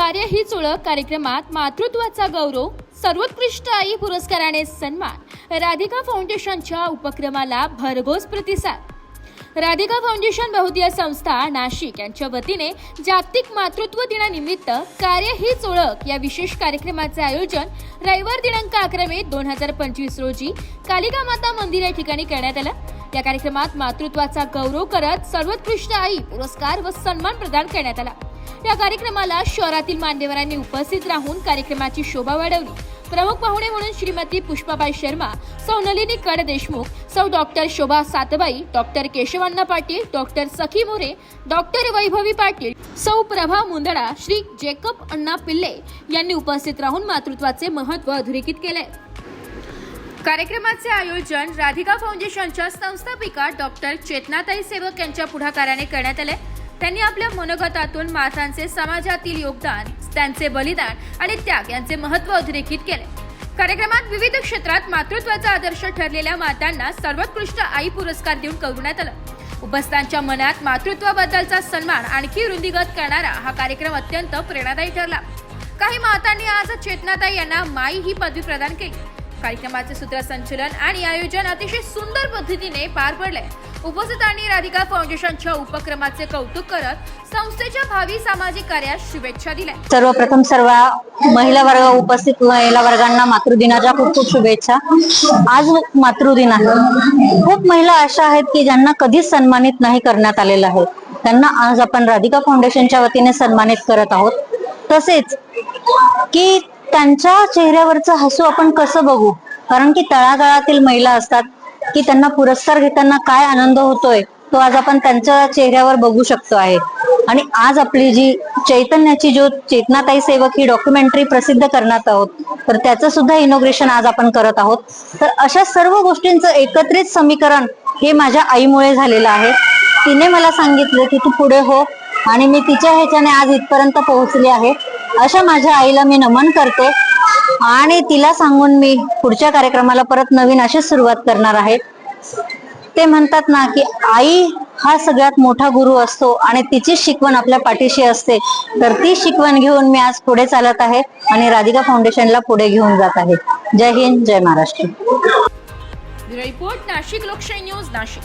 कार्य हीच ओळख कार्यक्रमात मातृत्वाचा गौरव, सर्वोत्कृष्ट आई पुरस्काराने सन्मान, राधिका फाउंडेशनच्या उपक्रमाला भरघोस प्रतिसाद। राधिका फाउंडेशन बहुद्देशीय संस्था नाशिक यांच्या वतीने जागतिक मातृत्व दिनानिमित्त कार्य हीच ओळख या विशेष कार्यक्रमाचे आयोजन रविवार दिनांक 11 मे 2025 रोजी कालिका माता मंदिर या ठिकाणी करण्यात आलं। या कार्यक्रमात मातृत्वाचा गौरव करत सर्वोत्कृष्ट आई पुरस्कार व सन्मान प्रदान करण्यात आला। या कार्यक्रमाला शहरातील मान्यवरांनी उपस्थित राहून कार्यक्रमाची शोभा वाढवली। प्रमुख पाहुणे म्हणून श्रीमती पुष्पाबाई शर्मा, सौ नलिनी कड देशमुख, सौ डॉक्टर शोभा सातबाई, डॉक्टर केशवांना पाटील, डॉक्टर सखी मोरे, डॉक्टर वैभवी पाटील, सौ प्रभा मुंदडा, श्री जेकब अण्णा पिल्ले यांनी उपस्थित राहून मातृत्वाचे महत्त्व अधोरेखित केले। कार्यक्रमाचे आयोजन राधिका फाउंडेशनच्या संस्थापिका डॉक्टर चेतनाताई सेवक यांच्या पुढाकाराने करण्यात आले। त्यांनी आपल्या मनोगतातून मातांचे समाजातील योगदान, त्यांचे बलिदान आणि त्याग यांचे महत्त्व अधोरेखित केले। कार्यक्रमात विविध क्षेत्रात मातृत्वाचा आदर्श ठरलेल्या मातांना सर्वोत्कृष्ट आई पुरस्कार देऊन गौरवण्यात आलं। उपस्थितांच्या मनात मातृत्वाबद्दलचा सन्मान आणखी वृद्धिंगत करणारा हा कार्यक्रम अत्यंत प्रेरणादायी ठरला। काही मातांनी आज चेतनाताई यांना माई ही पदवी प्रदान केली। कार्यक्रमाचे सूत्रसंचालन आणि आयोजन अतिशय सुंदर पद्धतीने पार पडले। उपस्थितांनी राधिका फाउंडेशनच्या उपक्रमाचे कौतुक करत संस्थेच्या भावी सामाजिक कार्यास शुभेच्छा दिल्या। सर्वप्रथम सर्व महिला वर्ग उपस्थित महिला वर्गांना मातृदिनाच्या खूप खूप शुभेच्छा। आज मातृदिन आहे। खूप महिला अशा आहेत की ज्यांना कधीच सन्मानित नाही करण्यात आलेलं आहे, त्यांना आज आपण राधिका फाउंडेशनच्या वतीने सन्मानित करत आहोत। तसेच की त्यांच्या चेहऱ्यावरचं हसू आपण कसं बघू, कारण की तळागाळातील महिला असतात की त्यांना पुरस्कार घेताना काय आनंद होतोय तो आज आपण त्यांच्या चेहऱ्यावर बघू शकतो आहे। आणि आज आपली जी चैतन्याची जो चेतनाताई सेवक ही डॉक्युमेंटरी प्रसिद्ध करण्यात आहोत, तर त्याचं सुद्धा इनॉग्रेशन आज आपण करत आहोत। तर अशा सर्व गोष्टींचं एकत्रित समीकरण हे माझ्या आईमुळे झालेलं आहे। तिने मला सांगितलं की तू पुढे हो आणि मी तिच्या ह्याच्याने आज इथपर्यंत पोहोचले आहे। अशा माझ्या आईला मी नमन करते आणि तिला सांगून मी पुढच्या कार्यक्रमाला परत नवीन अशीच सुरुवात करणार आहे। ते म्हणतात ना की आई हा सगळ्यात मोठा गुरु असतो आणि तिची शिकवण आपल्या पाठीशी असते, तर ती शिकवण घेऊन मी आज पुढे चालत आहे आणि राधिका फाउंडेशनला पुढे घेऊन जात आहे। जय हिंद, जय महाराष्ट्र। रिपोर्ट नाशिक लोकशाही न्यूज नाशिक।